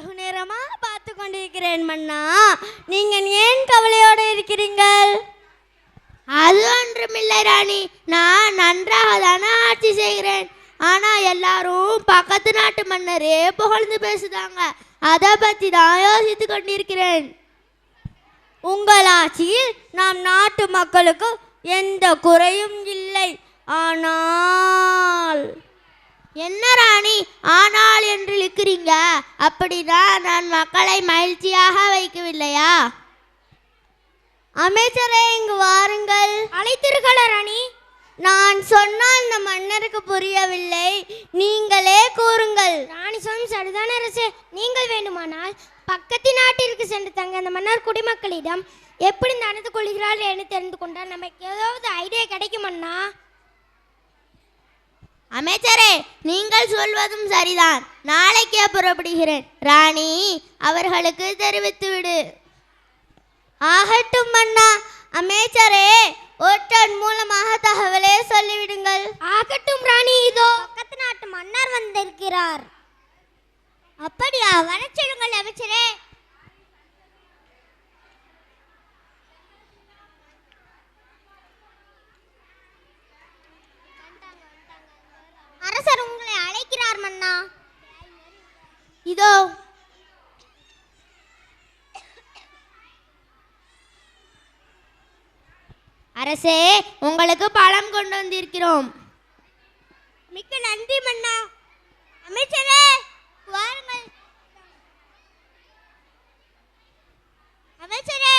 வெகு நேரமாக பார்த்து கொண்டிருக்கிறேன் மன்னா. நீங்கள் ஏன் கவலையோடு இருக்கிறீர்கள்? அது ஒன்றுமில்லை ராணி, நான் நன்றாக தானே ஆட்சி செய்கிறேன். ஆனால் எல்லாரும் பக்கத்து நாட்டு மன்னரே புகழ்ந்து பேசுதாங்க. அதை பற்றி தான் யோசித்து கொண்டிருக்கிறேன். உங்கள் ஆட்சியில் நாம் நாட்டு மக்களுக்கு எந்த குறையும் இல்லை. ஆனால் என்ன ராணி ஆனால் என்று இருக்கிறீங்க? அப்படின்னா நான் மக்களை மகிழ்ச்சியாக வைக்கவில்லையா? அமைச்சரே, இங்கு வாருங்கள். அழைத்தீர்கள ராணி? நான் சொன்னால் இந்த மன்னருக்கு புரியவில்லை, நீங்களே கூறுங்கள். ராணி சொன்ன சரிதான அரசே. நீங்கள் வேண்டுமானால் பக்கத்து நாட்டிற்கு சென்று தங்க அந்த மன்னர் குடிமக்களிடம் எப்படி நடந்து கொள்கிறார்கள் என்று தெரிந்து கொண்டால் நமக்கு ஏதாவது ஐடியா கிடைக்குமண்ணா. அமைச்சரே, நீங்கள் சொல்வதும் சரிதான். நாளைக்கே புறப்படுகிறேன். ராணி அவர்களுக்கு தெரிவித்து விடு. ஆகட்டும் மன்னா. அமைச்சரே, ஒற்றன் மூலமாக தகவலே சொல்லிவிடுங்கள். ஆகட்டும் ராணி, இதோ பக்கத்து நாட்டு மன்னர் வந்திருக்கிறார். அப்படியா? வர சொல்லுங்கள் அமைச்சரே. அரசர் உங்களை அழைக்கிறார் மன்னா. இதோ. அரசே, உங்களுக்கு பழம் கொண்டு வந்திருக்கிறோம். மிக்க நன்றி மன்னா. அமைச்சரே வாருங்கள். அமைச்சரே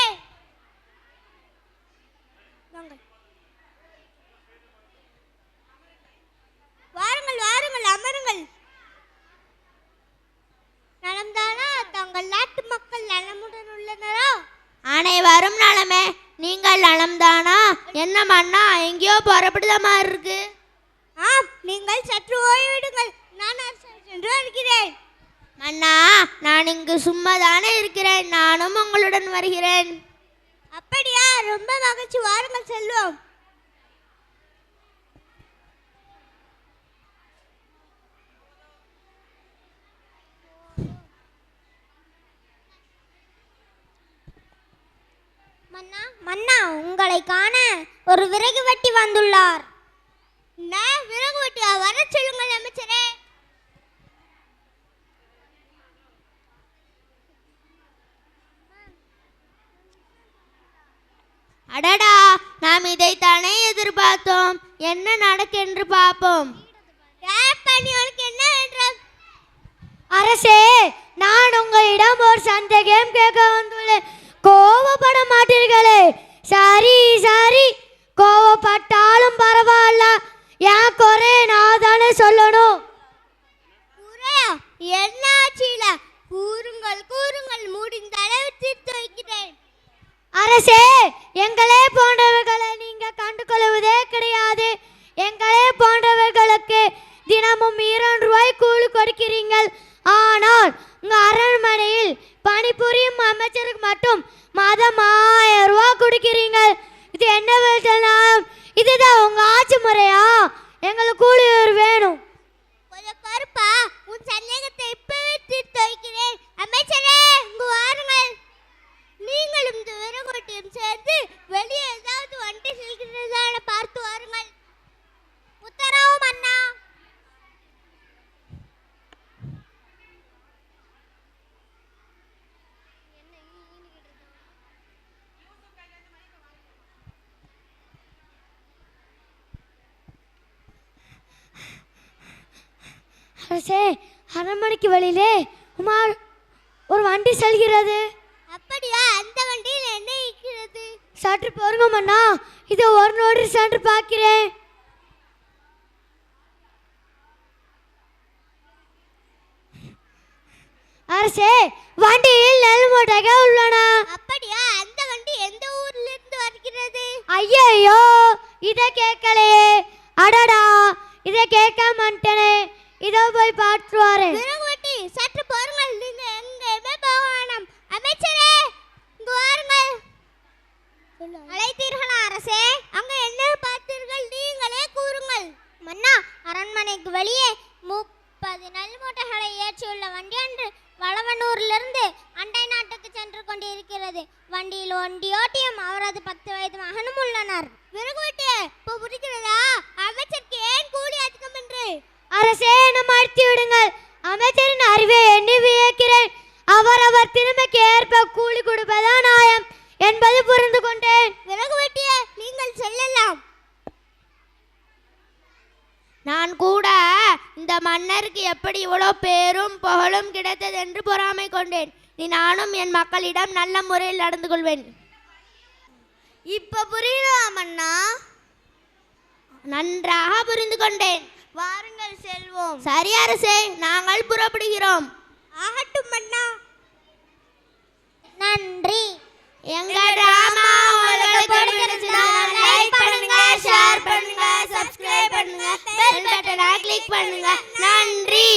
வாருங்கள் வாருங்கள், அமருங்கள். நலம்தானா? தங்கள் நாட்டு மக்கள் நலமுடன் உள்ளனரா? அனைவரும் நலமே. நீங்கள் நலம்தானா? என்ன மன்னா, எங்கேயோ புறப்படுத மாதிரி இருக்கு. ஆம், நீங்கள் சற்று ஓய்விடுங்கள், நான் சென்று வருகிறேன். மன்னா, நான் இங்கு சும்மா தானே இருக்கிறேன். நானும் உங்களுடன் வருகிறேன். அப்படியா? ரொம்ப மகிழ்ச்சி, வாருங்கள் செல்வோம். மன்னா, மன்னா, உங்களை காண ஒரு விறகு வெட்டி வந்துள்ளார். விறகு வெட்டியா? வர சொல்லுங்கள் அமைச்சரே. அடடா, நாம் இதைத்தானே எதிர்பார்த்தோம். என்ன நடக்கென்று பார்ப்போம். என்ன வேண்டும்? அரசே, நான் உங்களிடம் ஒரு சந்தேகம் கேட்க வந்துள்ளேன். கோவப்பட மாட்டீர்களே? சரி சரி, கோவப்பட்டாலும் பரவாயில்ல. ஏன் குறை நான் தானே சொல்லணும். என்ன ஆச்சுல? கூறுங்கள் கூறுங்கள், முடிந்த அளவு தீர்த்து வைக்கிறேன். அரசே, எங்களே போன்றவர்களை நீங்க கண்டுகொள்வதே கிடையாது. எங்களே போன்றவர்களுக்கு தினமும் 2 ரூபாய் கூலி கொடுக்கிறீர்கள். ஆனால் உங்க அரண்மனையில் பணிபுரியும் அமைச்சருக்கு மட்டும் மாதம் 1000 ரூபாய் கொடுக்கிறீங்க. இது என்ன வேணும்? இதுதான் உங்க ஆட்சி முறையா? எங்களுக்கு கூலி வேணும். கொஞ்சம் பொறுப்பா, உன் சந்தேகத்தை இப்பவே தீர்த்து வைக்கிறேன். அமைச்சரே, இங்கு வாருங்கள். நீங்களும் இந்த விறகுவட்டியும் சேர்ந்து வெளியே ஏதாவது வண்டி செல்கிறதா பார்த்து வாருங்கள். உத்தரவு மன்னா. அரசே, அரண்மனைக்கு வெளியிலே ஒரு வண்டி செல்கிறது. அப்படியா? அந்த வண்டியில் என்ன இருக்கிறது? சற்று பொறுங்க மன்னா, இது ஒரு நோடி சென்று பார்க்கிறேன். அரசே, வண்டியில் நெல் மூட்டைகள் உள்ளன. அப்படியா? அந்த வண்டி எந்த ஊரிலிருந்து வருகிறது? ஐயோ, இதை கேட்கலையே. அடடா, இதை கேட்க மாட்டேனே. இதோ போய் பார்த்து வரேன். விறகுவட்டி, சற்று பொறுங்கள். நீங்க எங்கேயுமே போக வேணாம். அமைச்சரே, இங்கு வாருங்கள். அழைத்தீர்களா அரசே? அங்க என்ன பார்த்தீர்கள்? நீங்களே கூறுங்கள். மன்னா, அரண்மனைக்கு வெளியே 30 நெல் மூட்டைகளை ஏற்றியுள்ள வண்டி ஒன்று வளவனூரில் வண்டியில் ஒண்டியோட்டியும் அவரது 10 வயது மகனும் உள்ளனர். விறகு வெட்டு இப்போ புரிகிறதா? அமைச்சருக்கு ஏன் கூலி அதிகம் என்று? அரசே, என்னை அழுத்தி விடுங்கள். அமைச்சரின் அறிவை எண்ணி வியக்கிறேன். அவர் திறமைக்கு ஏற்ப கூலி கொடுப்பதா நியாயம் என்பது புரிந்து கொண்டேன். விறகு வெட்டிய நீங்கள் செல்லலாம். நான் கூட இந்த மன்னருக்கு எப்படி இவ்வளோ பேரும் புகழும் கிடைத்தது என்று பொறாமை கொண்டேன். நீ நானும் என் மக்களிடம் நல்ல முறையில் நடந்து கொள்வேன். இப்ப புரியுதா மன்னா? நன்றாக புரிந்து கொண்டேன். வாருங்கள் செல்வோம். சரி அரசே, நாங்கள் புறப்படுகிறோம். ஆகட்டும் மன்னா. நன்றி. எங்க டிராமா உங்களுக்கு பிடிச்சிருந்தா லைக் பண்ணுங்க, ஷேர் பண்ணுங்க, சப்ஸ்கிரைப் பண்ணுங்க, பெல் பட்டனை கிளிக் பண்ணுங்க. நன்றி.